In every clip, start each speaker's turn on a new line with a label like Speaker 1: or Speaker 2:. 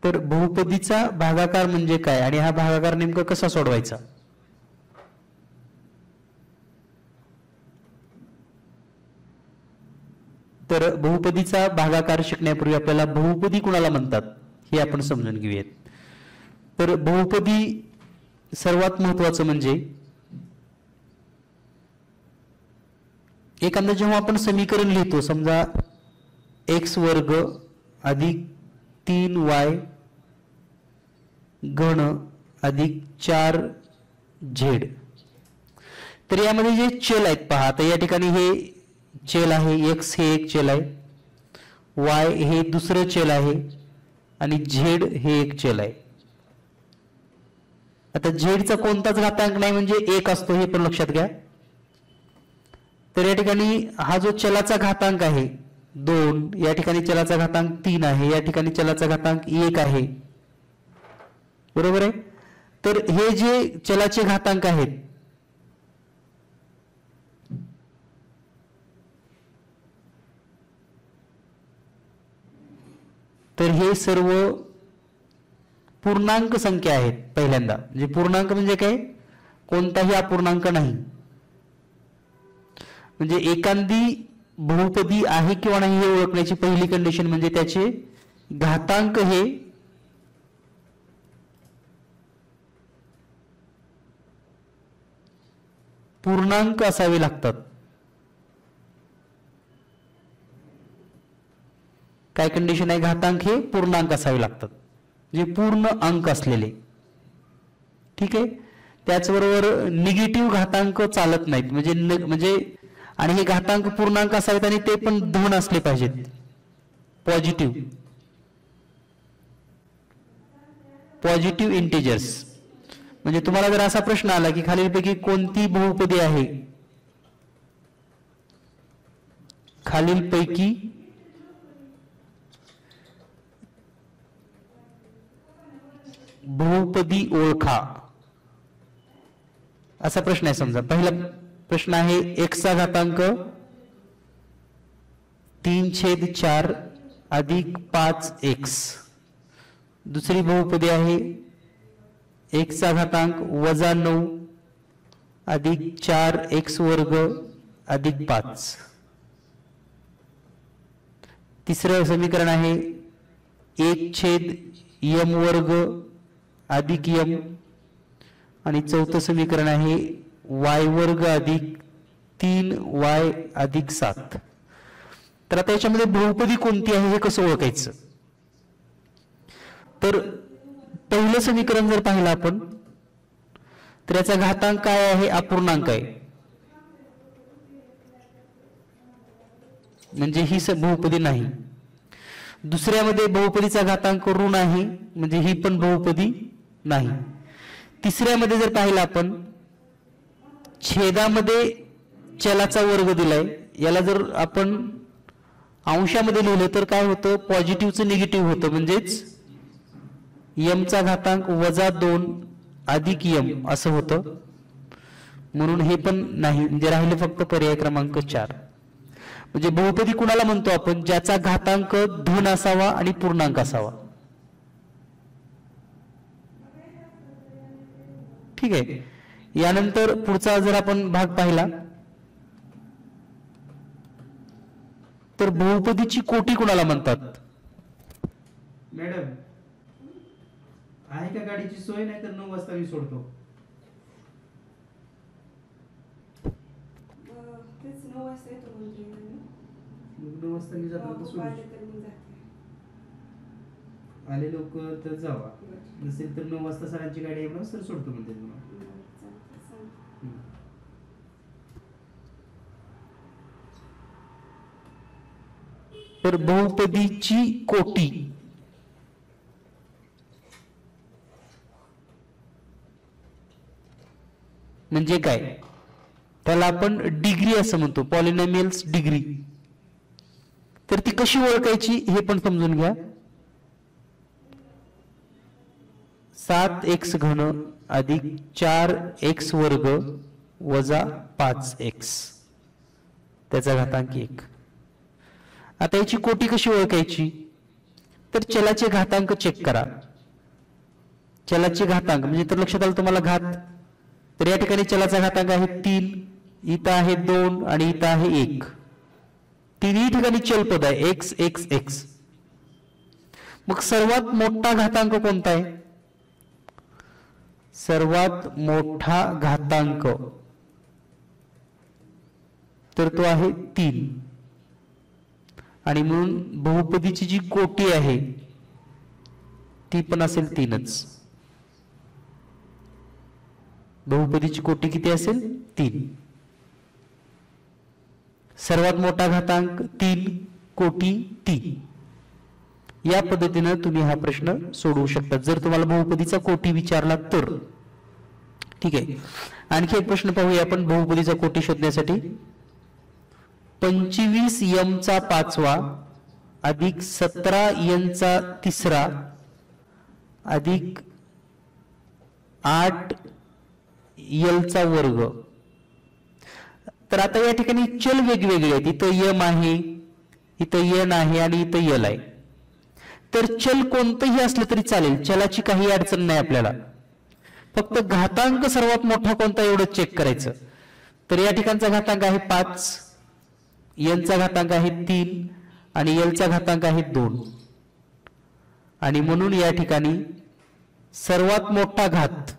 Speaker 1: तर बहुपदीचा भागाकार म्हणजे काय आणि हा भागाकार नेमका कसा सोडवायचा? तर बहुपदीचा भागाकार शिकण्यापूर्वी आपल्याला बहुपदी कुणाला म्हणतात हे आपण समजून घेऊयात. तर बहुपदी सर्वात महत्वाचं म्हणजे एखादं जेव्हा आपण समीकरण लिहितो, समजा x वर्ग अधिक 3y घन अधिक 4z, तर यामध्ये जे चल आहेत पहा, आता या ठिकाणी हे चल आहे, x हे एक चल आहे, y हे दुसरं चल आहे आणि z हे एक चल आहे. आता z चा कोणताच घातांक नाही म्हणजे 1 असतो हे पण लक्षात घ्या. तर या ठिकाणी हा जो चलाचा घातांक आहे 2, या ठिकाणी चलाचा घातांक 3 आहे, या ठिकाणी चलाचा घातांक 1 आहे, बरोबर आहे. तर हे जे चलाचे घातांक आहेत तर हे सर्व पूर्णांक संख्या आहेत. पहिल्यांदा म्हणजे पूर्णांक म्हणजे काय, कोणताही अपूर्णांक नाही. म्हणजे एखादी बहुपदी आहे किंवा नाही हे ओळखण्याची पहिली कंडिशन म्हणजे त्याचे घातांक हे पूर्णांक असावे लागतात. काय कंडिशन आहे, घातांक हे पूर्णांक असावे लागतात, म्हणजे पूर्ण अंक असलेले. ठीक आहे. त्याचबरोबर निगेटिव्ह घातांक चालत नाहीत, म्हणजे आणि हे घातांक पूर्णांक असावेत आणि ते पण धन असले पाहिजेत, पॉझिटिव्ह इंटिजर्स. म्हणजे तुम्हाला जर असा प्रश्न आला की खालीलपैकी कोणती बहुपदी आहे, खालीलपैकी बहुपदी ओळखा, असा प्रश्न आहे. समजा पहिला प्रश्न आहे x चा घातांक 3/4 अधिक 5x. दुसरी बहुपदी आहे x चा घातांक -9 अधिक 4x वर्ग अधिक 5. तिसरं समीकरण आहे 1/m वर्ग अधिक m. आणि चौथं समीकरण आहे y वर्ग अधिक 3y अधिक 7. तर आता याच्यामध्ये बहुपदी कोणती आहे हे कसं ओळखायचं? तर पहिलं समीकरण जर पाहिलं आपण तर याचा घातांक काय आहे, अपूर्णांक आहे, म्हणजे ही बहुपदी नाही. दुसऱ्यामध्ये बहुपदीचा घातांक ऋण आहे, म्हणजे ही पण बहुपदी नाही. तिसऱ्यामध्ये जर पाहिलं आपण छेदामध्ये चलाचा वर्ग दिलाय, याला जर आपण अंशामध्ये लिहिलं तर काय होतं, पॉझिटिव्हचं निगेटिव्ह होतं, म्हणजेच m चा घातांक -2 अधिक m असं होतं. म्हणून हे पण नाही, म्हणजे राहिले फक्त पर्याय क्रमांक 4. म्हणजे बहुपदी कुणाला म्हणतो आपण, ज्याचा घातांक धन असावा आणि पूर्णांक असावा. ठीक आहे. यानंतर पुढचा जर आपण भाग पाहिला तर बहुपदीची कोटी कुणाला म्हणतात?
Speaker 2: मॅडम आहे का गाडीची सोय? नाही तर 9 वाजता मी सोडतो.
Speaker 3: तेच 9 वाजता येतो म्हणजे
Speaker 2: 9 वाजता मी जातो. आले लवकर तर जावा, नसेल तर 9 वाजता सरांची गाडी येणार सर सोडतो म्हणते तुम्हाला.
Speaker 1: तर बहुपदीची कोटी म्हणजे काय, त्याला आपण डिग्री असं म्हणतो, पॉलिनॉमियल्स डिग्री. तर ती कशी ओळखायची हे पण समजून घ्या. 7x घन अधिक 4x वर्ग वजा 5x त्याचा घातांक 1. आता याची कोटी कशी ओळखायची, तर चलाचे घातांक चेक करा. चलाचे घातांक म्हणजे तर लक्षात आलं तुम्हाला घात. तर या ठिकाणी चलाचा घातांक आहे 3, इथं आहे 2 आणि इथं आहे 1. तिन्ही ठिकाणी चल पद आहे x x x. मग सर्वात मोठा घातांक कोणता आहे? सर्वात मोठा घातांक तर तो आहे 3 आणि म्हणून बहुपदीची जी कोटी आहे ती पण असेल 3च. बहुपदीची कोटी किती असेल? 3. सर्वात मोठा घातांक 3, कोटी 3. या पद्धतीने तुम्ही हा प्रश्न सोडवू शकता जर तुम्हाला बहुपदीचा कोटी विचारला तर. ठीक आहे. आणखी एक प्रश्न पाहूया आपण बहुपदीचा कोटी शोधण्यासाठी. 25 m चा 5वा अधिक 17 n चा 3रा अधिक 8 l चा वर्ग. तर आता या ठिकाणी चल वेगवेगळे आहेत. इथं m आहे, इथं n आहे आणि इथं l आहे. तर चल कोणतंही असलं तरी चालेल, चलाची काही अडचण नाही आपल्याला. फक्त घातांक सर्वात मोठा कोणता एवढं चेक करायचं. तर या ठिकाणचा घातांक आहे 5, n चा घातांक आहे 3 आणि l चा घातांक आहे 2 आणि म्हणून या ठिकाणी सर्वात मोठा घात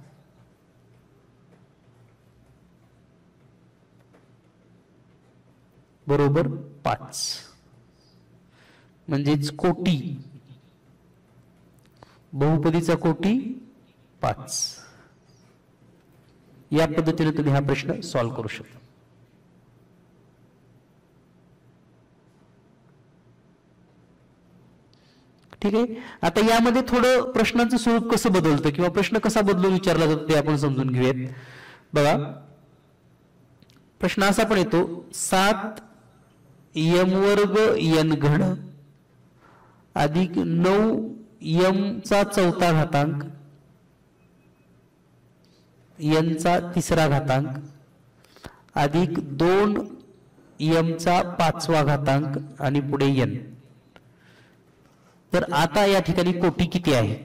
Speaker 1: बरोबर 5 म्हणजेच कोटी. बहुपदीचा कोटी 5. या पद्धतीने तुम्ही हा प्रश्न सॉल्व्ह करू शकता. ठीक आहे. आता यामध्ये थोडं प्रश्नांचं स्वरूप कसं बदलतं किंवा प्रश्न कसा बदलून विचारला जातो ते आपण समजून घेऊयात. बघा, प्रश्न असा पण येतो 7 m वर्ग n घन अधिक 9 m चा 4था घातांक n चा 3रा घातांक अधिक 2 m चा 5वा घातांक आणि पुढे n. तर आता या ठिकाणी कोटी किती आहे?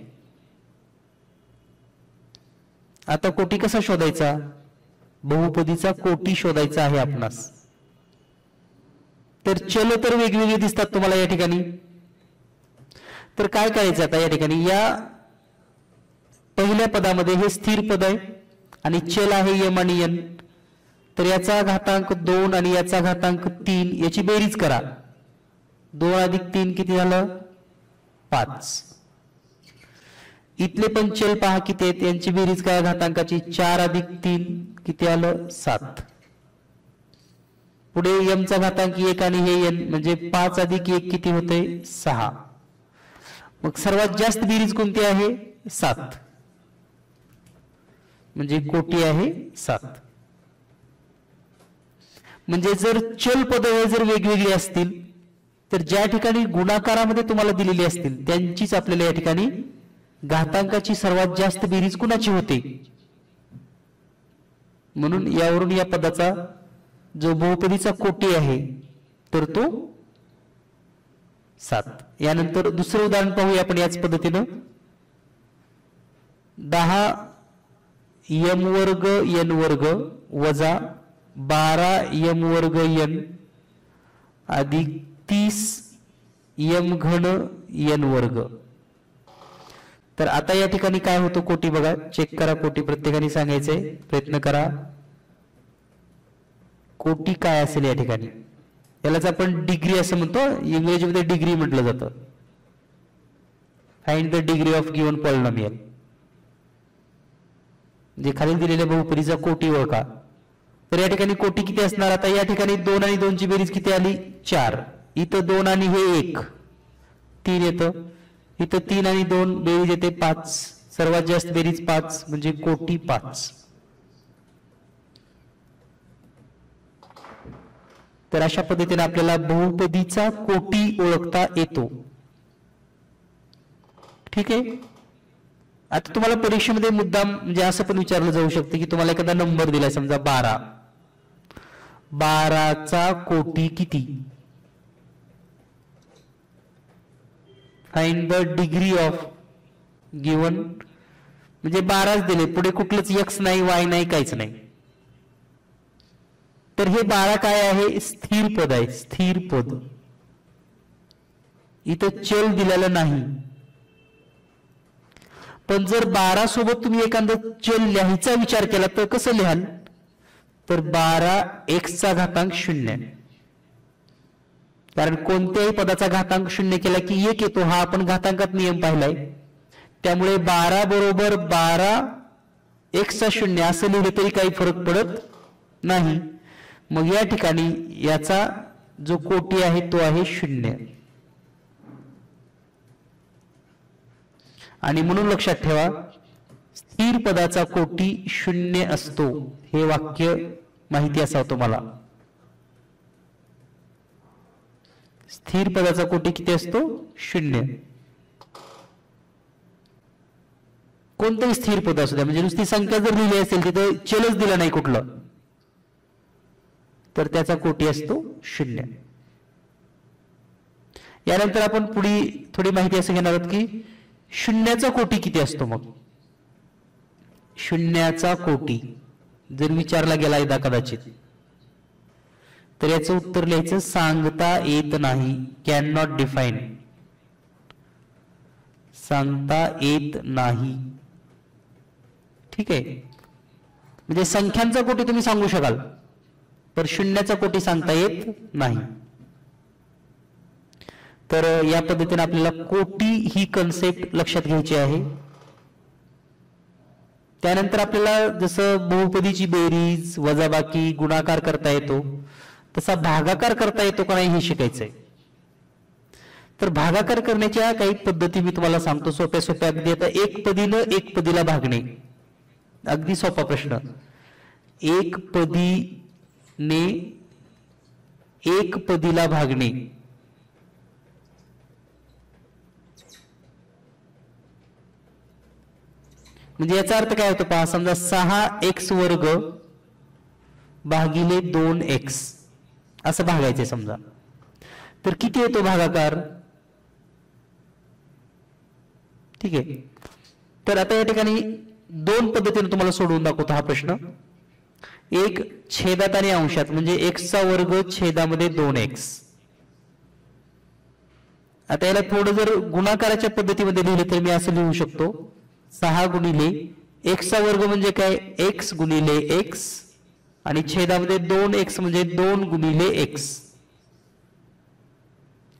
Speaker 1: आता कोटी कसा शोधायचा? बहुपदीचा कोटी शोधायचा आहे आपणास. तर चल तर वेगवेगळे दिसतात तुम्हाला या ठिकाणी. तर काय करायचं आता या ठिकाणी? या पहिल्या पदामध्ये हे स्थिर पद आहे आणि चल आहे m आणि n. तर याचा घातांक 2 आणि याचा घातांक 3, याची बेरीज करा. 2 अधिक 3 किती झालं? 5. इथले पण चल पहा किती आहेत, यांची बेरीज काय घातांकाची? 4 अधिक 3 किती आलं? 7. पुढे m चा घातांक 1 आणि हे n म्हणजे 5 अधिक 1 किती होते? 6. मग सर्वात जास्त बेरीज कोणती आहे? 7. म्हणजे कोटी आहे 7. म्हणजे जर चल पद जर वेगवेगळी असतील तर ज्या ठिकाणी गुणाकारामध्ये तुम्हाला दिलेली असतील त्यांचीच आपल्याला या ठिकाणी घातांकाची सर्वात जास्त बेरीज कुणाची होते. म्हणून यावरून या पदाचा जो बहुपदीचा कोटी आहे तर तो 7. यानंतर दुसरं उदाहरण पाहूया आपण याच पद्धतीनं. 10 m वर्ग n वर्ग वजा 12 m वर्ग n अधिक 30 m घन n वर्ग. तर आता या ठिकाणी काय होतं कोटी बघा, चेक करा. कोटी प्रत्येकाने सांगायचंय, प्रयत्न करा. कोटी काय असेल या ठिकाणी? यालाच आपण डिग्री असं म्हणतो, इंग्रजीमध्ये डिग्री म्हटलं जातं. Find the degree of given polynomial. जे खाली दिलेल्या बहुपदीचा कोटी ओळखा. तर या ठिकाणी कोटी किती असणार? आता या ठिकाणी 2 आणि 2 ची बेरीज किती आली? 4. इथं 2 आणि हे 1 3 येतं. इथं 3 आणि 2 बेरीज येते 5. सर्वात जास्त बेरीज 5 म्हणजे कोटी 5. तर अशा पद्धतीने आपल्याला बहुपदीचा कोटी ओळखता येतो. ठीक आहे. आता तुम्हाला परीक्षेमध्ये मुद्दाम म्हणजे असं पण विचारलं जाऊ शकते की तुम्हाला एखादा नंबर दिलाय, समजा 12. 12 चा कोटी किती? Find the degree of given, म्हणजे 12च दिले, पुढे कुठलंच एक्स नाही, वाय नाही, काहीच नाही. तर हे 12 काय आहे? स्थिर पद आहे, स्थिर पद. इथं चल दिलेलं नाही. पण जर 12 सोबत तुम्ही एखादं चल लिहायचा विचार केला तर कसं लिहाल? तर 12 x चा घातांक 0, कारण कोणत्याही पदाचा घातांक 0 केला की 1 येतो, हा आपण घातांकात नियम पाहिलाय. त्यामुळे 12 बरोबर 12 x चा 0 असं लिहिलं तरी काही फरक पडत नाही. मग या ठिकाणी याचा जो कोटी आहे तो आहे 0. आणि म्हणून लक्षात ठेवा, स्थिर पदाचा कोटी 0 असतो. हे वाक्य माहिती असावं तुम्हाला. स्थिर पदाचा कोटी किती असतो? 0. कोणतंही स्थिर पद असू द्या, म्हणजे नुसती संख्या जर लिहिली असेल तिथं चलच दिला नाही कुठलं, तर त्याचा कोटी असतो 0. यानंतर आपण पुढे थोडी माहिती असं घेणार आहोत की शून्याचा कोटी किती असतो. मग शून्याचा कोटी जर विचारला गेला एकदा कदाचित, तर याचं उत्तर लिहायचं सांगता येत नाही, कॅन नॉट डिफाईन, सांगता येत नाही. ठीक आहे, म्हणजे संख्यांचा कोटी तुम्ही सांगू शकाल, पण शून्याचा कोटी सांगता येत नाही. तर या पद्धतीने आपल्याला कोटी ही कन्सेप्ट लक्षात घ्यायची आहे. त्यानंतर आपल्याला जसं बहुपदीची बेरीज, वजाबाकी, गुणाकार करता येतो, तसा भागाकार करता येतो का नाही हे शिकायचंय. तर भागाकार करण्याच्या काही पद्धती मी तुम्हाला सांगतो, सोप्या सोप्या अगदी. आता एक पदीनं एक पदीला भागणे, अगदी सोपा प्रश्न. एक पदीने एक पदीला भागणे, म्हणजे याचा अर्थ काय होतो पहा. समजा 6x वर्ग भागिले 2x असं भागायचे समजा, तर किती येतो भागाकार? ठीक आहे, तर आता या ठिकाणी दोन पद्धतीने तुम्हाला सोडवून दाखवतो हा प्रश्न. एक छेदात आणि अंशात, म्हणजे x चा वर्ग छेदामध्ये 2x. आता याला थोडं जर गुणाकाराच्या पद्धतीमध्ये लिहिलं तर मी असं लिहू शकतो, 6 गुणिले x चा वर्ग म्हणजे काय? x गुणिले x, आणि छेदामध्ये 2x म्हणजे 2 गुणिले x.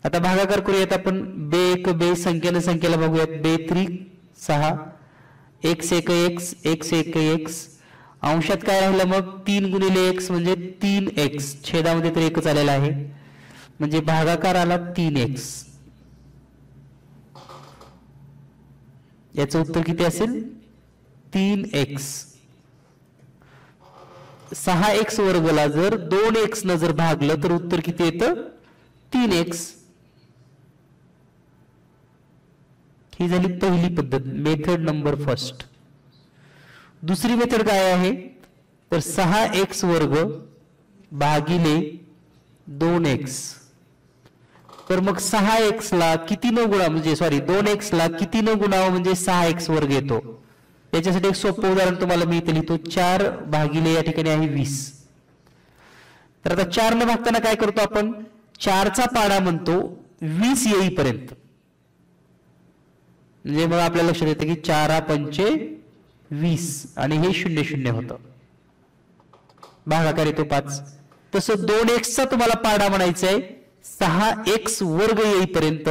Speaker 1: आता भागाकार करूयात आपण. बे एक बे, संख्येने संख्येला बघूयात. बे 3 6, x एक x, x एक x. अंशात काय राहिलं मग? 3 गुणिले x म्हणजे 3x, छेदामध्ये तर एकच आलेला आहे, म्हणजे भागाकार आला 3x. याचं उत्तर किती असेल? 3x. 6x वर्गला जर 2x न जर भागलं तर उत्तर किती येतं? 3x. ही झाली पहिली पद्धत, मेथड नंबर फर्स्ट. दुसरी मेथड काय आहे? तर 6x वर्ग भागिले 2x. तर मग 6x ला किती न गुणा, म्हणजे सॉरी 2x ला किती न गुणावं म्हणजे 6x वर्ग येतो. याच्यासाठी एक सोपं उदाहरण तुम्हाला मी इथे लिहितो. 4 भागिले या ठिकाणी आहे 20. तर आता 4 न भागताना काय करतो आपण? 4 चा पाडा म्हणतो 20 येईपर्यंत. म्हणजे मग आपल्या लक्षात येतं की 4 पंचे 20 आणि हे 0 0 होतं. भागाकार येतो 5. तसं 2x चा तुम्हाला पाडा म्हणायचा आहे 6x वर्ग येईपर्यंत,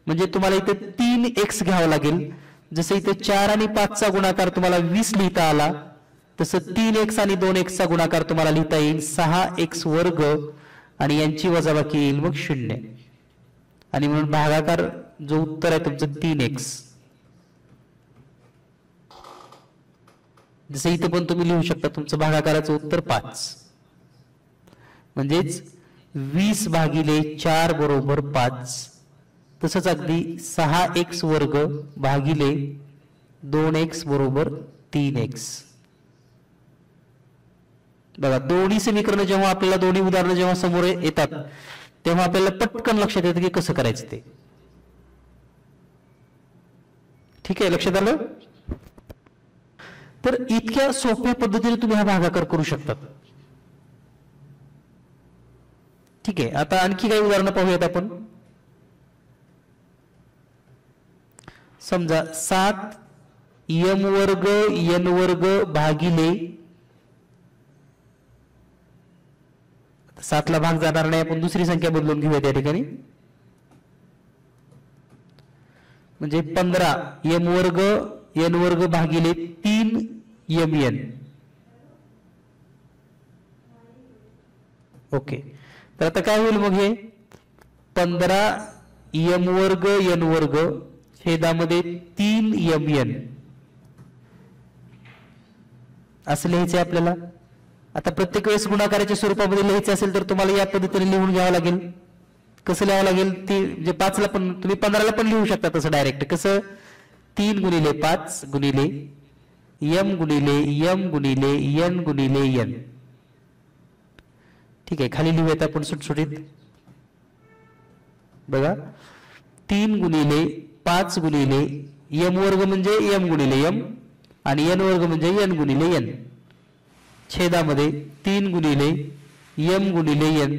Speaker 1: म्हणजे तुम्हाला इथे 3x घ्यावं लागेल. जसं इथे 4 आणि 5 चा गुणाकार तुम्हाला 20 लिहिता आला, तसं 3x आणि 2x चा गुणाकार तुम्हाला लिहिता येईल 6x वर्ग, आणि यांची वजाबाकी येईल मग 0. आणि म्हणून भागाकार जो उत्तर आहे तुमचं 3x. जसं इथे पण तुम्ही लिहू शकता तुमचं भागाकाराचं उत्तर 5. म्हणजेच 20 भागिले 4 बरोबर 5. तसंच अगदी 6x वर्ग भागिले 2x बरोबर 3x. बघा, दोन्ही समीकरण जेव्हा आपल्याला, दोन्ही उदाहरणं जेव्हा समोर येतात तेव्हा आपल्याला पटकन लक्षात येतं की कसं करायचं ते. ठीक आहे, लक्षात आलं? तर इतक्या सोप्या पद्धतीने तुम्ही हा भागाकार करू शकतात. ठीक आहे, आता आणखी काही उदाहरणं पाहूयात आपण. समजा 7m वर्ग n वर्ग भागिले 7 ला भाग जाणार नाही, आपण दुसरी संख्या बदलून घेऊया त्या ठिकाणी. म्हणजे 15m वर्ग n वर्ग भागिले 3mn. ओके, तर आता काय होईल मग हे 15m वर्ग n वर्ग छेदामध्ये 3mn असं लिहायचंय आपल्याला. आता प्रत्येक वेळेस गुणाकाराच्या स्वरूपामध्ये लिहायचं असेल तर तुम्हाला या पद्धतीने लिहून घ्यावं लागेल. कसं लिहावं लागेल ते, म्हणजे 5 ला पण तुम्ही 15 ला पण लिहू शकता तसं डायरेक्ट. कसं 3 गुणिले 5 गुणिले m गुणिले m गुणिले n गुणिले n. ठीक आहे, खाली लिहूयात आपण सुटसुटीत. बघा 3 गुणिले 5 गुणिले m वर्ग म्हणजे m गुणिले m आणि n वर्ग म्हणजे n गुणिले n छेदामध्ये 3 गुणिले m गुणिले n.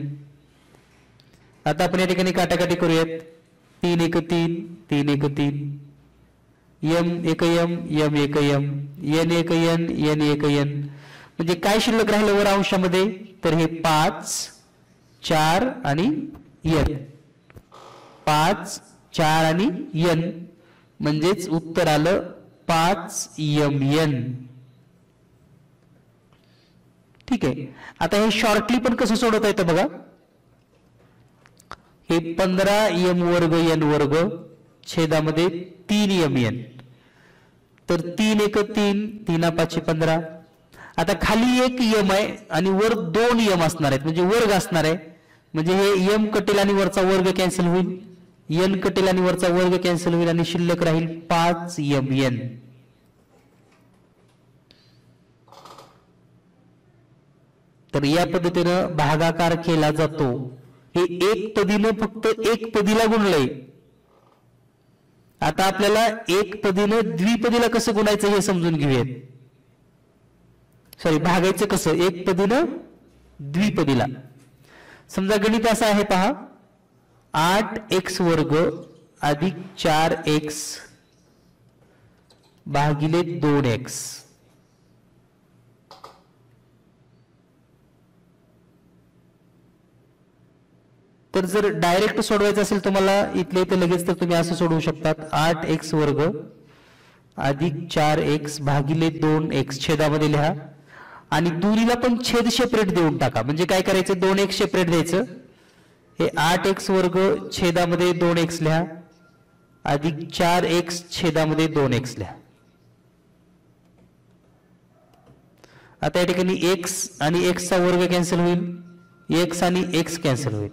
Speaker 1: आता आपण या ठिकाणी काटाकाटी करूयात. 3 1 3 3 1 3 m 1 m m 1 m n 1 n n 1 n. म्हणजे काय शिल्लक राहिलं वर अंशामध्ये, तर हे 5 4 आणि n. 5 4 आणि n म्हणजेच उत्तर आलं 5mn. ठीक आहे, आता हे शॉर्टली पण कसं सोडवता येतं बघा. हे 15m वर्ग n वर्ग छेदामध्ये 3mn. तर 3 1 3 3 5 15. आता खाली एक m आहे आणि वर 2 m असणार आहेत, म्हणजे वर्ग असणार आहे. म्हणजे हे m कटेल आणि वरचा वर्ग कॅन्सल होईल, n कटेल आणि वरचा वर्ग कॅन्सल होईल आणि शिल्लक राहील 5mn. तर या पद्धतीनं भागाकार केला जातो. हे एक पदीनं फक्त एक पदीला गुणलंय. आता आपल्याला एक पदीनं द्विपदीला कसं गुणायचं हे समजून घेऊयात. सॉरी, भागायचं कसं एक पदीनं द्विपदीला. समजा गणित असं आहे पहा. 8x वर्ग अधिक 4x भागिले 2x. तर जर डायरेक्ट सोडवायचं असेल तुम्हाला इथले इथे लगेच, तर तुम्ही असं सोडवू शकतात. 8x वर्ग अधिक 4x भागिले 2x छेदामध्ये लिहा आणि दुरीला पण छेद सेपरेट देऊन टाका. म्हणजे काय करायचं, 2x सेपरेट द्यायचं. हे 8x वर्ग छेदामध्ये 2x लिहा अधिक 4x छेदामध्ये 2x लिहा. आता या ठिकाणी x आणि x चा वर्ग कॅन्सल होईल, x आणि x कॅन्सल होईल.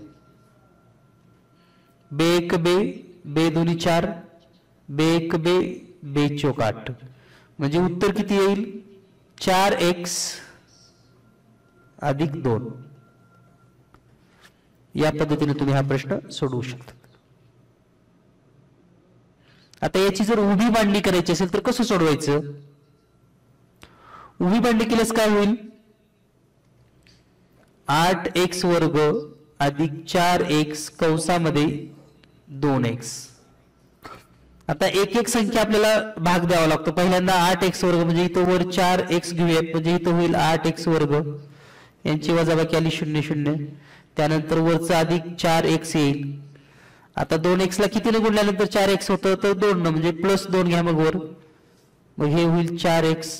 Speaker 1: बे 1 बे, बे 2 4, बे 1 बे, बे 4 8. म्हणजे उत्तर किती येईल, 4x अधिक 2. या पद्धतीने तुम्ही हा प्रश्न सोडवू शकता. आता याची जर उभी मांडणी करायची असेल तर कसं सोडवायचं. उभी मांडणी केल्यास काय होईल, 8x वर्ग अधिक 4x कंसामध्ये 2x. आता एक एक संख्या आपल्याला भाग द्यावा लागतो. पहिल्यांदा 8x वर्ग म्हणजे इथं वर 4x घेऊयात, म्हणजे इथं होईल 8x वर्ग, यांची वजाबाकी आली 0 0. त्यानंतर वरचं अधिक 4x येईल. आता 2x ला कितीने गुणल्यानंतर 4x होतं, तर 2 म्हणजे प्लस 2 घ्या मग वर, मग हे होईल 4x.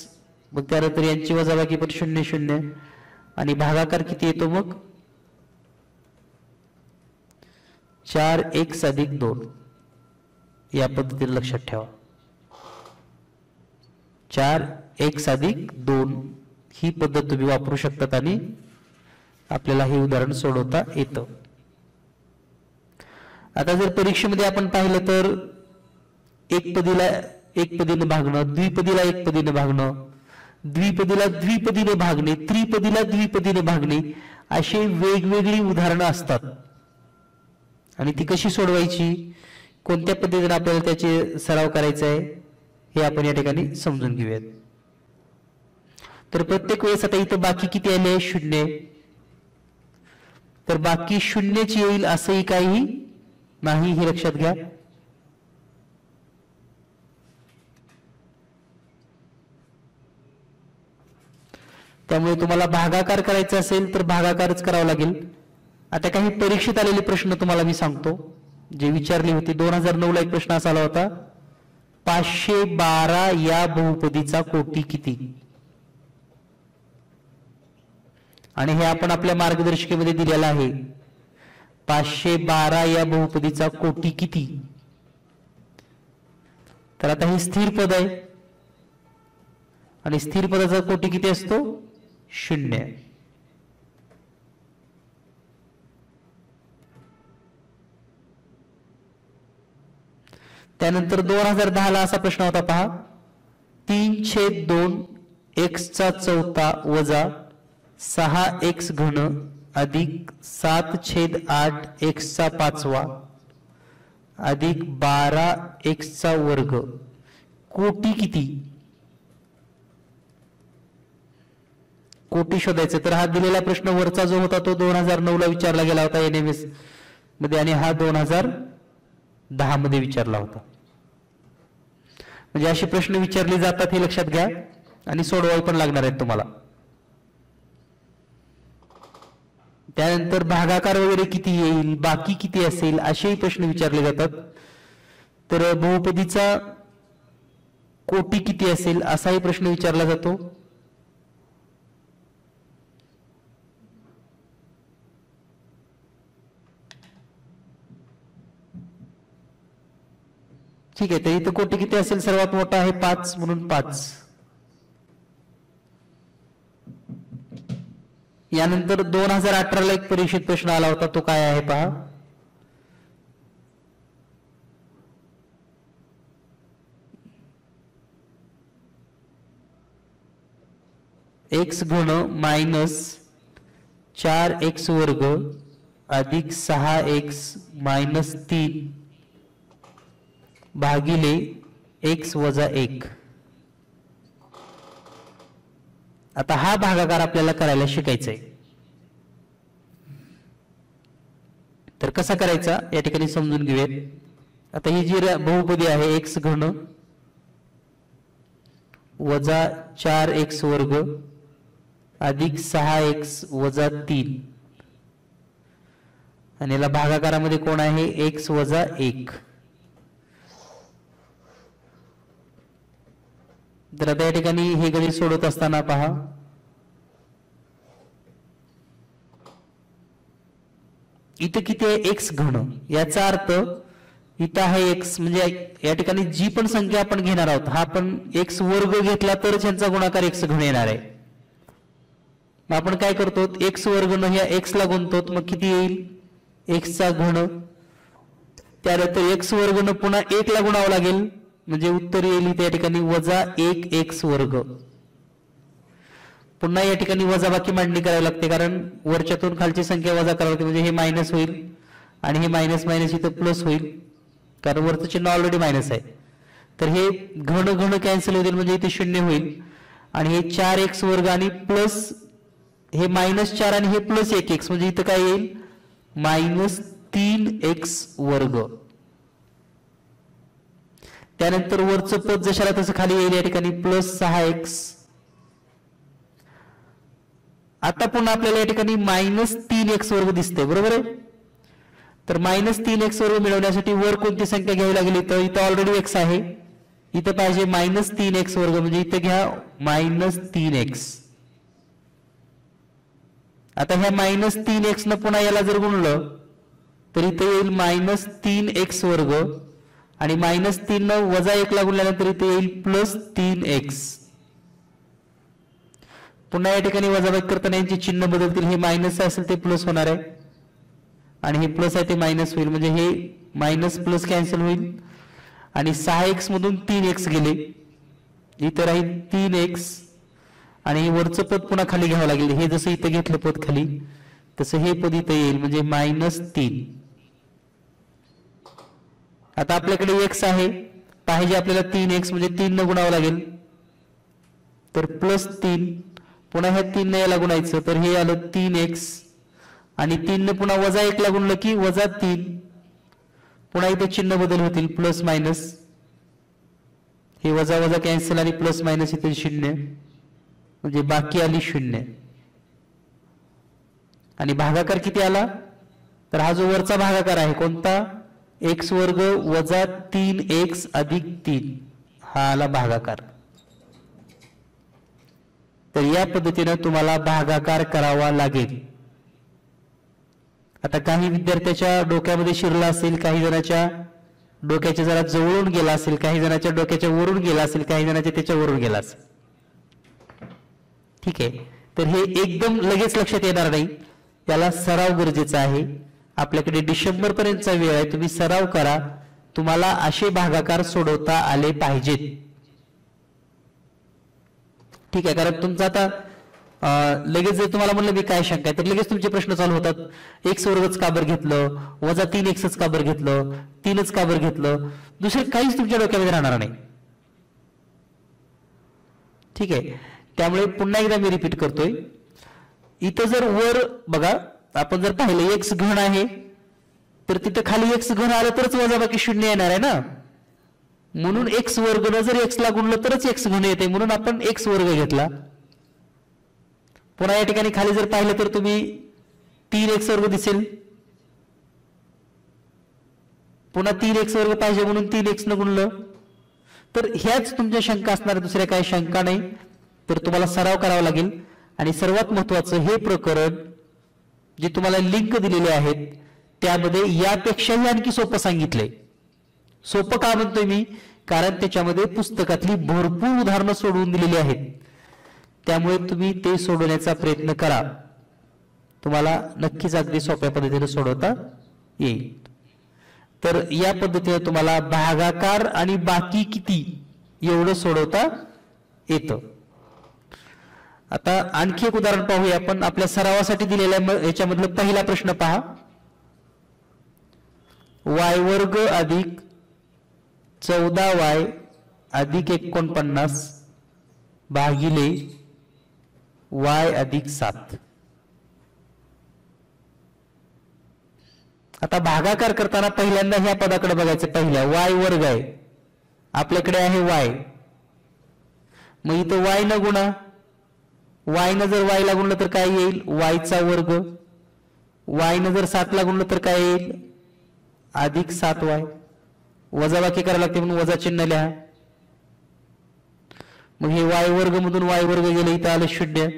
Speaker 1: मग त्यानंतर यांची वजाबाकी पण 0 0 आणि भागाकार किती येतो मग 4x अधिक 2. या पद्धतीने लक्षात ठेवा, 4x अधिक 2 ही पद्धत तुम्ही वापरू शकतात आणि आपल्याला हे उदाहरण सोडवता येतं. आता जर परीक्षेमध्ये आपण पाहिलं तर एक पदीला एक पदीने भागणं, द्विपदीला एक पदीने भागणं, द्विपदीला द्विपदीने भागणे, त्रिपदीला द्विपदीने भागणे, अशी वेगवेगळी उदाहरणं असतात. आणि ती कशी सोडवायची, कोणत्या पद्धतीने आपल्याला त्याचे सराव करायचा आहे हे आपण या ठिकाणी समजून घेऊयात. तर प्रत्येक वेळेस आता इथं बाकी किती आले? 0. तर बाकी 0च येईल असंही काही नाही, हे लक्षात घ्या. त्यामुळे तुम्हाला भागाकार करायचा असेल तर भागाकारच करावा लागेल. आता काही परीक्षेत आलेले प्रश्न तुम्हाला मी सांगतो जे विचारले होते. 2009 ला एक प्रश्न असा आला होता, 512 या बहुपदीचा कोटी किती? आणि हे आपण आपल्या मार्गदर्शिकेमध्ये दिलेला आहे. 512 या बहुपदीचा कोटी किती? तर आता हे स्थिर पद आहे आणि स्थिर पदाचा कोटी किती असतो? 0. त्यानंतर 2010 ला असा प्रश्न होता पहा, 3/2 x चा चौथा वजा 6x घन अधिक 7/8 x चा पाचवा अधिक 12x चा वर्ग कोटी किती? कोटी शोधायचं. तर हा दिलेला प्रश्न वरचा जो होता तो 2009 ला विचारला गेला होता NMS मध्ये आणि हा 2010 मध्ये विचारला होता. म्हणजे असे प्रश्न विचारले जातात हे लक्षात घ्या आणि सोडवावे पण लागणार आहेत तुम्हाला. त्यानंतर भागाकार वगैरे किती येईल, बाकी किती असेल, असेही प्रश्न विचारले जातात. तर बहुपदीचा कोटी किती असेल असाही प्रश्न विचारला जातो. ठीक आहे, तर इथं कोटी किती असेल? सर्वात मोठा आहे 5 म्हणून 5. यानंतर 2018 ला एक परीक्षेत प्रश्न आला होता, तो काय आहे पहा. x घन मायनस 4x वर्ग अधिक 6x मायनस 3 भागिले x वजा 1. आता हा भागाकार आपल्याला करायला शिकायचा आहे. तर कसा करायचा या ठिकाणी समजून घेऊयात. आता ही जी बहुपदी आहे x घन वजा 4x वर्ग अधिक 6x वजा 3 आणि याला भागाकारामध्ये कोण आहे? x वजा 1. तर आता या ठिकाणी हे गणित सोडवत असताना पहा, इथं किती आहे? x घन. याचा अर्थ इथं आहे x, म्हणजे या ठिकाणी जी पण संख्या आपण घेणार आहोत हा आपण x वर्ग घेतला तरच यांचा गुणाकार x घन येणार आहे. मग आपण काय करतो? x वर्ग न ह्या x ला गुणतो, मग किती येईल? x चा घन. त्यानंतर x वर्ग न पुन्हा 1 ला गुणावं लागेल, म्हणजे उत्तर येईल त्या ठिकाणी वजा 1x वर्ग. पुन्हा या ठिकाणी वजाबाकी मांडणी करावी लागते, कारण वरच्यातून खालची संख्या वजा करावी लागते, म्हणजे हे मायनस होईल आणि हे मायनस मायनस इथं प्लस होईल, कारण वरचं चिन्ह ऑलरेडी मायनस आहे. तर हे घन घन कॅन्सल होतील, म्हणजे इथे 0 होईल आणि हे 4x वर्ग आणि प्लस हे -4 आणि हे प्लस 1x, म्हणजे इथं काय येईल? -3x वर्ग. त्यानंतर वरचं पद जशाला तसं खाली येईल, या ठिकाणी +6x. आता पुन्हा आपल्याला या ठिकाणी -3x वर्ग दिसते, बरोबर आहे. तर -3x वर्ग मिळवण्यासाठी वर कोणती संख्या घ्यावी लागेल? इथं ऑलरेडी x आहे, इथं पाहिजे -3x वर्ग, म्हणजे इथं घ्या -3x. आता ह्या -3x न पुन्हा याला जर गुणलं तर इथं येईल -3x वर्ग आणि -3 न वजा 1 ला गुणल्यानंतर इथे येईल +3x. पुन्हा या ठिकाणी वजाबाकी करताना यांचे चिन्ह बदलतील, हे मायनस असेल ते प्लस होणार आहे आणि हे प्लस आहे ते मायनस होईल, म्हणजे हे मायनस प्लस कॅन्सल होईल आणि 6x मधून 3x गेले, इथं राहील 3x आणि हे वरचं पद पुन्हा खाली घ्यावं लागेल. हे जसं इथं घेतलं पद खाली तसं हे पद इथं येईल, म्हणजे -3. आता आपल्याकडे x आहे पाहिजे आपल्याला 3x म्हणजे 3 न गुणावं लागेल, तर +3, पुन्हा ह्या 3 ने याला गुणायचं तर हे आलं 3x, आणि 3 ने पुन्हा -1 ला गुणलं की -3, पुन्हा इथे चिन्ह बदल होतील प्लस मायनस, हे वजा वजा कॅन्सल आणि प्लस मायनस इथे 0, म्हणजे बाकी आली 0. आणि भागाकार किती आला, तर हा जो वरचा भागाकार आहे कोणता, x² - 3x + 3, हा आला भागाकार. तर या पद्धतीने तुम्हाला भागाकार करावा लागेल. आता काही विद्यार्थ्याच्या डोक्यामध्ये शिरला असेल, काही जणांच्या डोक्याच्या जरा जवळून गेला असेल, काही जणांच्या डोक्याच्या वरून गेला असेल, काही जणांच्या त्याच्यावरून गेला असेल. ठीक आहे, तर हे एकदम लगेच लक्षात येणार नाही, याला सराव गरजेचा आहे. आपल्याकडे डिसेंबर पर्यंतचा वेळ आहे, तुम्ही सराव करा, तुम्हाला असे भागाकार सोडवता आले पाहिजेत. ठीक आहे, कारण तुमचा आता लगेच जर तुम्हाला म्हणलं मी काय शंका आहे तर लगेच तुमचे प्रश्न चालू होतात, x² का बरं घेतलं, -3x का बरं घेतलं, 3च का बरं घेतलं, दुसरं काहीच तुमच्या डोक्यामध्ये राहणार नाही. ठीक आहे, त्यामुळे पुन्हा एकदा मी रिपीट करतोय, इथं जर वर बघा आपण जर पाहिलं x घन आहे तर तिथं खाली x घन आलं तरच वजाबाकी 0 येणार आहे ना, म्हणून x² जर x ला गुणलं तरच x घन येते, म्हणून आपण x² घेतला. पुन्हा या ठिकाणी खाली जर पाहिलं तर तुम्ही 3x² दिसेल, पुन्हा 3x² पाहिजे म्हणून 3x न गुणलं. तर ह्याच तुमच्या शंका असणार, दुसऱ्या काही शंका नाही. तर तुम्हाला सराव करावा लागेल. आणि सर्वात महत्वाचं हे प्रकरण जे तुम्हाला लिंक दिलेले आहेत त्यामध्ये यापेक्षाही आणखी सोपं सांगितलंय. सोपं का म्हणतोय मी, कारण त्याच्यामध्ये पुस्तकातली भरपूर उदाहरणं सोडवून दिलेली आहेत, त्यामुळे तुम्ही ते सोडवण्याचा प्रयत्न करा, तुम्हाला नक्कीच अगदी सोप्या पद्धतीने सोडवता येईल. तर या पद्धतीने तुम्हाला भागाकार आणि बाकी किती एवढं सोडवता येतं. आता आणखी एक उदाहरण पाहूया आपण. आपल्या सरावासाठी दिलेल्या याच्यामधलं पहिला प्रश्न पहा, y² अधिक 14y अधिक 49 भागिले y अधिक 7. आता भागाकार करताना पहिल्यांदा ह्या पदाकडे बघायचं, पहिल्या y² आहे आपल्याकडे आहे y, मग इथं y न गुणा, y न जर y ला गुणलं तर काय येईल y², y न जर 7 ला गुणलं तर काय येईल अधिक 7y, वजाबाकी करायला लागते म्हणून वजा चिन्ह लिहा. मग हे y² मधून y² गेले, इथं आलं 0,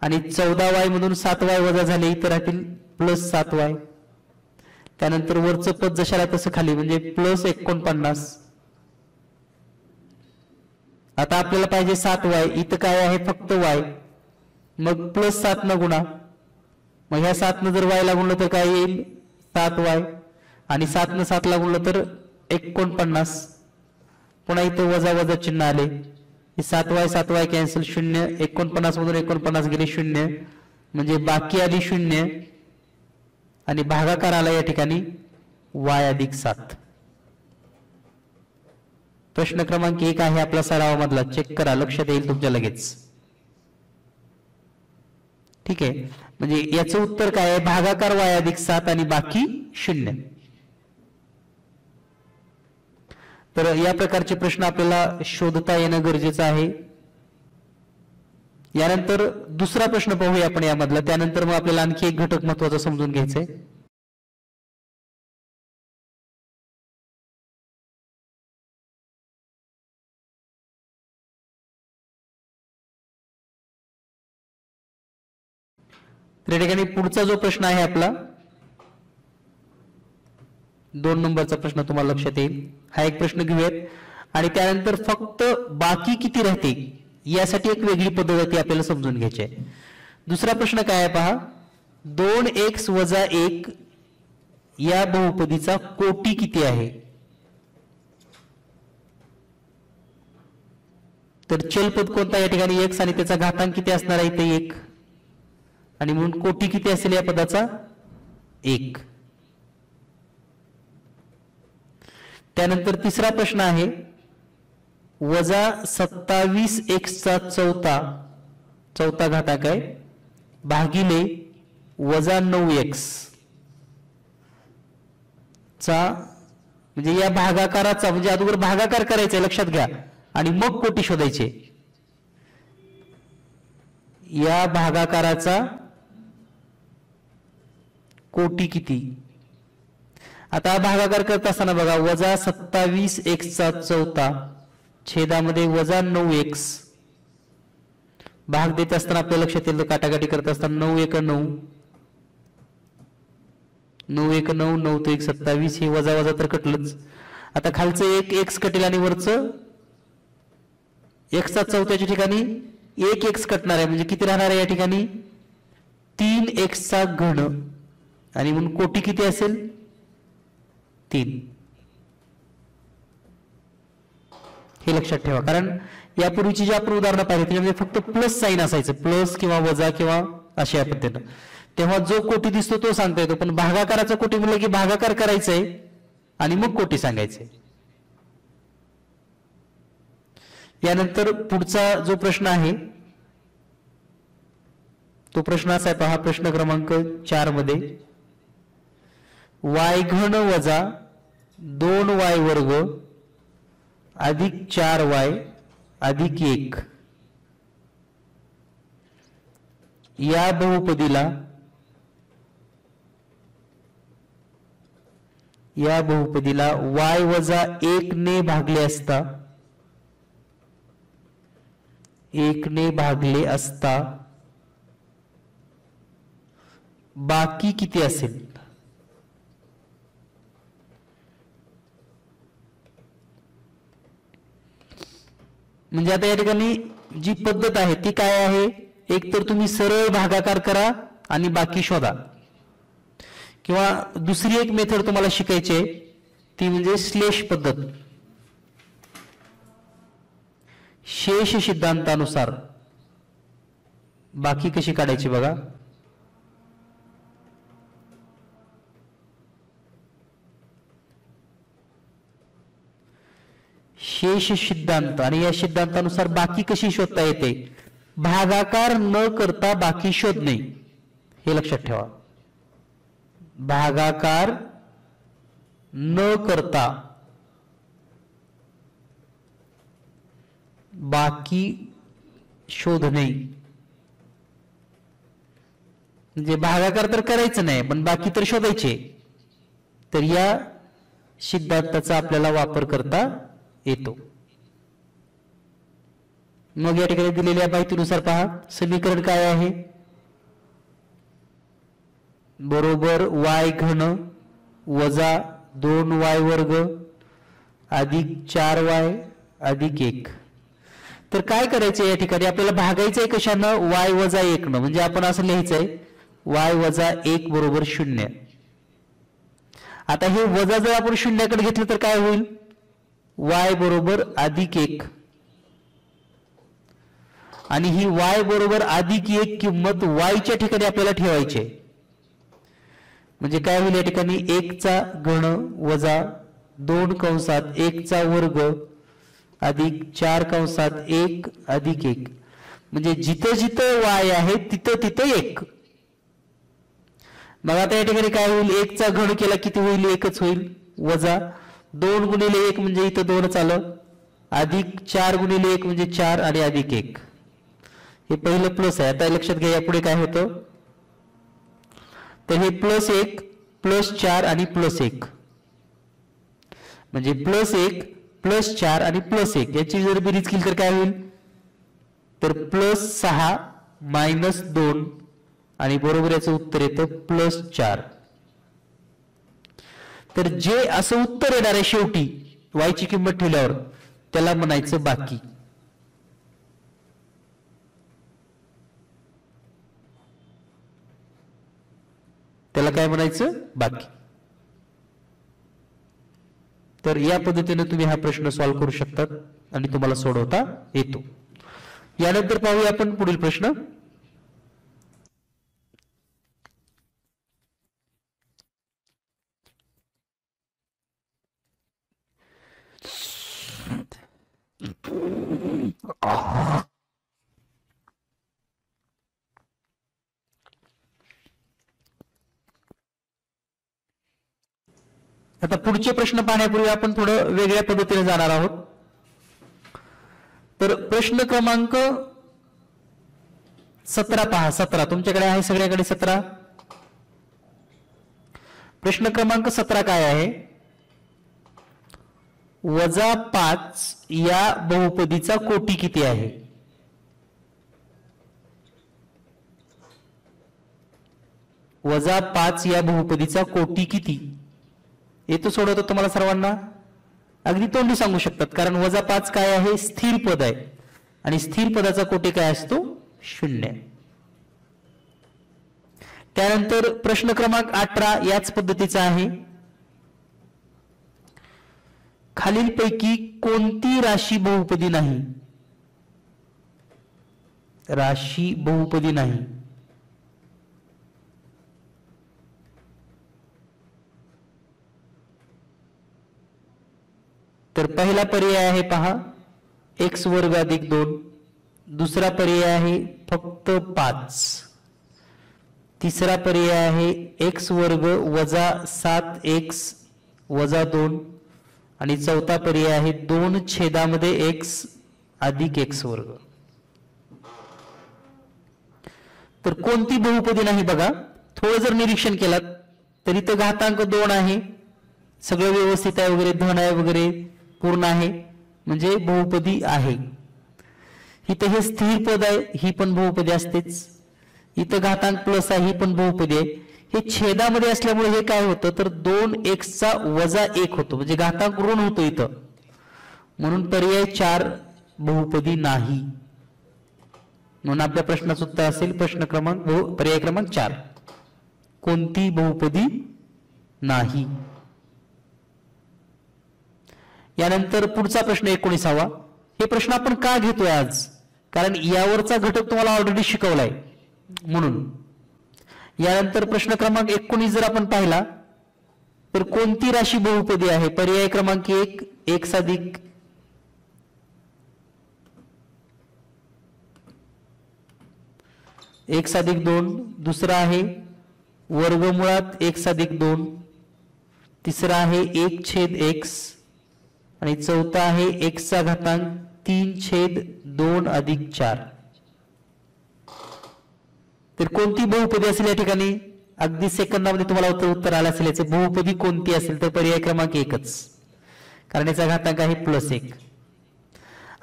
Speaker 1: आणि 14y मधून 7y वजा झाले, इथं राहतील +7y. त्यानंतर वरचं पद जशाला तसं खाली, म्हणजे +49. आता आपल्याला पाहिजे 7y, इथं काय आहे फक्त y, मग +7 न गुणा, मग ह्या 7 न जर y ला गुणलं तर काय येईल 7y, आणि 7 न 7 ला गुणलं तर 49. पुन्हा इथं वजा वजा चिन्ह आले, 7y कॅन्सल, 0, 49 मधून 49 गेले 0, म्हणजे बाकी आली 0, आणि भागाकार आला या ठिकाणी y अधिक 7. प्रश्न क्रमांक 1 आहे आपला सरावामधला, चेक करा, लक्षात येईल तुमच्या लगेच. ठीक आहे, म्हणजे याचं उत्तर काय आहे, भागाकार y अधिक 7 आणि बाकी 0. तर या प्रकारचे प्रश्न आपल्याला शोधता येणं गरजेचं आहे. यानंतर दुसरा प्रश्न पाहूया आपण यामधला, त्यानंतर मग आपल्याला आणखी एक घटक महत्वाचा समजून घ्यायचंय. त्या ठिकाणी पुढचा जो प्रश्न आहे आपला 2 नंबरचा प्रश्न तुम्हाला लक्षात येईल. हा एक प्रश्न घेऊयात आणि त्यानंतर फक्त बाकी किती राहते यासाठी एक वेगळी पद्धत आपल्याला समजून घ्यायची आहे. दुसरा प्रश्न काय आहे पहा, 2x - 1 या बहुपदीचा कोटी किती आहे. तर चलपद कोणता या ठिकाणी x आणि त्याचा घातांक किती असणार आहे इथे 1, आणि म्हणून कोटी किती असेल या पदाचा 1. त्यानंतर तिसरा प्रश्न आहे वजा 27x चा चौथा घातांक आहे भागिले वजा 9x चा म्हणजे या भागाकाराचा म्हणजे अगोदर भागाकार करायचा लक्षात घ्या आणि मग कोटी शोधायचे. या भागाकाराचा कोटी किती. आता भागाकार करत असताना बघा वजा 27x चा चौथा छेदामध्ये वजा 9x भाग देत असताना आपल्या लक्षात येईल काटाकाटी करत असताना 9 1 9 9 1 9 9 तो 1 27 हे वजा वजा तर कटलंच. आता खालचं एक x कटेल आणि वरचं x चा चौथ्याच्या ठिकाणी एक x कटणार आहे म्हणजे किती राहणार आहे या ठिकाणी 3x चा घन आणि म्हणून कोटी किती असेल 3. हे लक्षात ठेवा कारण यापूर्वीची जी आपण उदाहरणं पाहिली त्याच्यामध्ये फक्त प्लस साईन असायचं प्लस किंवा वजा किंवा अशा पद्धतीनं तेव्हा जो कोटी दिसतो तो सांगता येतो पण भागाकाराचा कोटी म्हणलं की भागाकार करायचा आहे आणि मग कोटी सांगायचंय. यानंतर पुढचा जो प्रश्न आहे तो प्रश्न असा आहे पहा प्रश्न क्रमांक 4 मध्ये y घन वजा 2y वर्ग अधिक 4y अधिक 1 या बहुपदीला y वजा 1 ने भागले असता बाकी किती असेल. म्हणजे आता या ठिकाणी जी पद्धत आहे ती काय आहे एक तर तुम्ही सरळ भागाकार करा आणि बाकी शोधा किंवा दुसरी एक मेथड तुम्हाला शिकायची आहे ती म्हणजे श्लेष पद्धत. शेष सिद्धांतानुसार बाकी कशी काढायची बघा. शेष सिद्धांत आणि या सिद्धांतानुसार बाकी कशी शोधता येते भागाकार न करता बाकी शोधणे हे लक्षात ठेवा. भागाकार न करता बाकी शोधणे म्हणजे भागाकार तर करायचं नाही पण बाकी तर शोधायचे. तर या सिद्धांताचा आपल्याला वापर करता येतो. मग या ठिकाणी दिलेल्या माहितीनुसार पहा समीकरण काय आहे बरोबर y घन वजा 2y वर्ग अधिक 4y अधिक 1. तर काय करायचं या ठिकाणी आपल्याला भागायचंय कशानं y वजा 1 न म्हणजे आपण असं लिहायचंय y वजा 1 बरोबर 0. आता हे वजा जर आपण शून्याकडे घेतलं तर काय होईल y बरोबर अधिक 1 आणि ही y बरोबर अधिक 1 किंमत y च्या ठिकाणी आपल्याला ठेवायची आहे. म्हणजे काय होईल या ठिकाणी 1 चा घन वजा 2 कंसात 1 चा वर्ग अधिक 4 कंसात 1 अधिक 1 म्हणजे जिथं जिथं y आहे तिथं तिथं 1. मग आता या ठिकाणी काय होईल 1 चा घन केला किती होईल 1च होईल वजा 2 गुणिले 1 म्हणजे इथं 2च आलं अधिक 4 गुणिले 1 म्हणजे 4 आणि अधिक 1 हे पहिलं प्लस आहे. आता लक्षात घ्या यापुढे काय होतं तर हे +1 +4 आणि +1 म्हणजे +1 +4 आणि +1 याची जर बेरीज केली तर काय होईल तर +6 -2 आणि बरोबर याचं उत्तर येतं +4. तर जे असं उत्तर येणार आहे शेवटी y ची किंमत ठेवल्यावर त्याला म्हणायचं बाकी. त्याला काय म्हणायचं बाकी. तर या पद्धतीने तुम्ही हा प्रश्न सॉल्व्ह करू शकतात आणि तुम्हाला सोडवता येतो. यानंतर पाहूया आपण पुढील प्रश्न. आता पुढचे प्रश्न पाहण्यापूर्वी आपण थोडं वेगळ्या पद्धतीने जाणार आहोत. तर प्रश्न क्रमांक 17 पहा. 17 तुमच्याकडे आहे, सगळ्याकडे 17. प्रश्न क्रमांक 17 काय आहे? -5 या बहुपदीचा कोटी किती आहे? -5 या बहुपदीचा कोटी किती? येतो सोडवतो तुम्हाला सर्वांना अगदी तोंडी सांगू शकतात, कारण -5 काय आहे? स्थिर पद आहे, आणि स्थिर पदाचा कोटी काय असतो? 0. त्यानंतर प्रश्न क्रमांक 18 याच पद्धतीचा आहे. खालीलपैकी कोणती राशी बहुपदी नाही? राशी बहुपदी नाही. तर पहिला पर्याय आहे पहा x वर्ग अधिक 2. दुसरा पर्याय आहे फक्त 5. तिसरा पर्याय आहे x वर्ग वजा 7x वजा 2. आणि चौथा पर्याय आहे 2 छेदामध्ये x अधिक x वर्ग. तर कोणती बहुपदी नाही बघा. थोडं जर निरीक्षण केलं तर इथं घातांक 2 आहे, सगळं व्यवस्थित आहे वगैरे, धन आहे वगैरे, पूर्ण आहे, म्हणजे बहुपदी आहे. इथं हे स्थिर पद आहे, ही पण बहुपदी असतेच. इथं घातांक प्लस आहे, ही पण बहुपदी आहे. हे छेदामध्ये असल्यामुळे हे काय होतं तर 2x चा वजा 1 होतो, म्हणजे घातांक ऋण होतो इथं. म्हणून पर्याय 4 बहुपदी नाही. म्हणून आपल्या प्रश्नाचं उत्तर असेल पर्याय क्रमांक 4, कोणती बहुपदी नाही. यानंतर पुढचा प्रश्न 19वा. हे प्रश्न आपण का घेतोय आज? कारण यावरचा घटक तुम्हाला ऑलरेडी शिकवलाय म्हणून. यानंतर प्रश्न क्रमांक 19 जर आपण पाहिला तर कोणती राशी बहुपदी आहे? पर्याय क्रमांक 1 x अधिक 2. दुसरा आहे वर्गमुळात x अधिक 2. तिसरा आहे 1/x. आणि चौथा आहे x चा घातांक 3/2 अधिक 4. तर कोणती बहुपदी असेल या ठिकाणी? अगदी सेकंदामध्ये तुम्हाला उत्तर आलं असेल. याचे बहुपदी कोणती असेल तर पर्याय क्रमांक 1च, कारण याचा घातांक आहे +1.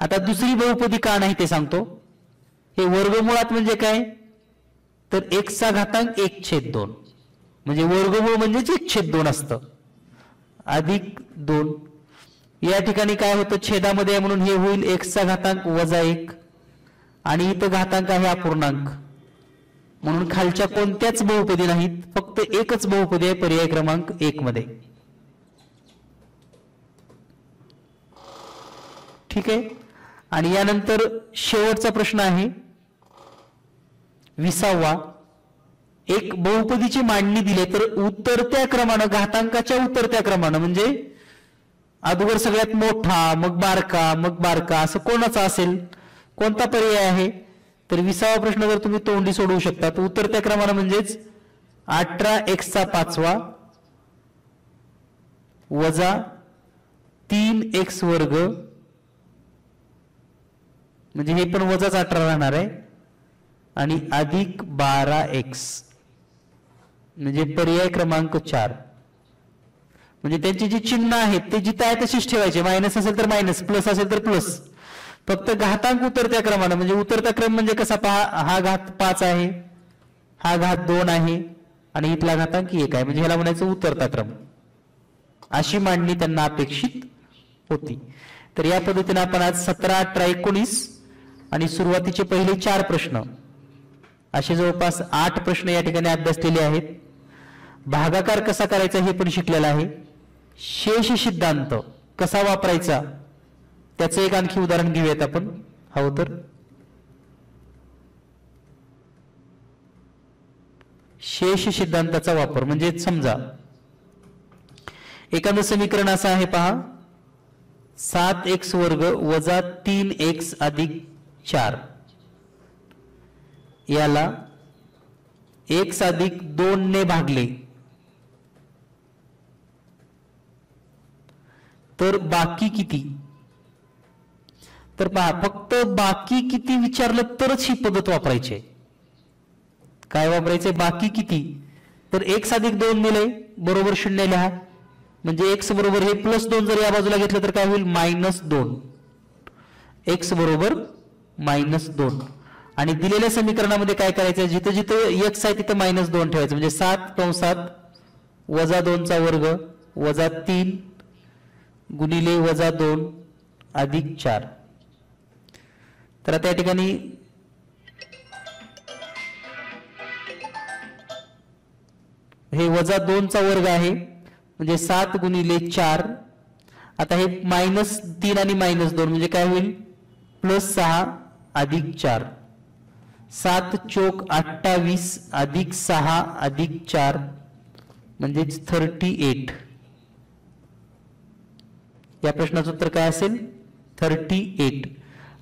Speaker 1: आता दुसरी बहुपदी का नाही ते सांगतो. हे वर्गमुळात म्हणजे काय तर x चा घातांक 1/2, म्हणजे वर्गमूळ म्हणजेच 1/2 असतं, अधिक 2. या ठिकाणी काय होतं छेदामध्ये म्हणून हे होईल x चा घातांक वजा 1, आणि इथं घातांक आहे अपूर्णांक, म्हणून खालच्या कोणत्याच बहुपदी नाहीत, फक्त एकच बहुपदी आहे पर्याय क्रमांक 1 मध्ये. ठीक आहे. आणि यानंतर शेवटचा प्रश्न आहे 20वा. एक बहुपदीची मांडणी दिली तर उतरत्या क्रमानं, घातांकाच्या उतरत्या क्रमानं, म्हणजे अगोदर सगळ्यात मोठा, मग बारका असं कोणाचा असेल? कोणता पर्याय आहे? तर 20वा प्रश्न जर तुम्ही तोंडी सोडवू शकता तर उतरत्या क्रमानं म्हणजेच 18x चा 5वा वजा 3x वर्ग, म्हणजे हे पण वजाच 18 राहणार आहे, आणि अधिक 12x, म्हणजे पर्याय क्रमांक 4. म्हणजे त्यांची जी चिन्ह आहेत ते जिथं आहे तशीच ठेवायचे. मायनस असेल तर मायनस, प्लस असेल तर प्लस. फक्त घातांक उतरत्या क्रमानं, म्हणजे उतरता क्रम म्हणजे कसा पहा, हा घात 5 आहे, हा घात 2 आहे, आणि इथला घातांक 1 आहे, म्हणजे ह्याला म्हणायचं उतरता क्रम. अशी मांडणी त्यांना अपेक्षित होती. तर या पद्धतीने आपण आज 17, 18, 19 आणि सुरुवातीचे पहिले 4 प्रश्न असे जवळपास 8 प्रश्न या ठिकाणी अभ्यासलेले आहेत. भागाकार कसा करायचा हे पण शिकलेला आहे. शेष सिद्धांत कसा वापरायचा त्याचं एक आणखी उदाहरण घेऊयात आपण हवं तर. शेष सिद्धांताचा वापर म्हणजे समजा एखादं समीकरण असं आहे पहा, 7x वर्ग वजा 3x अधिक 4 याला 1+2 ने भागले तर बाकी किती? तर पहा, फक्त बाकी किती विचारलं तरच ही पद्धत वापरायची आहे. काय वापरायचंय? बाकी किती. तर 1+2 दिलंय बरोबर 0 लिहा, म्हणजे x बरोबर हे +2 जर या बाजूला घेतलं तर काय होईल? -2. x बरोबर -2. आणि दिलेल्या समीकरणामध्ये काय करायचं? जिथं जिथं x आहे तिथं -2 ठेवायचं, म्हणजे 7 कंसात -2चा वर्ग -3 गुणिले -2 अधिक 4. तर आता या ठिकाणी हे -2चा वर्ग आहे, म्हणजे 7 गुणिले 4. आता हे -3 आणि -2 म्हणजे काय होईल? +6 अधिक 4. 7 चोक 28 अधिक 6 अधिक 4 म्हणजेच 38. या प्रश्नाचं उत्तर काय असेल? 38.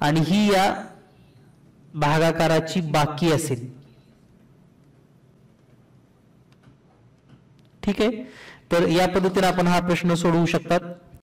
Speaker 1: आणि ही या भागाकाराची बाकी असेल. ठीक आहे. तर या पद्धतीने आपण हा प्रश्न सोडवू शकतात.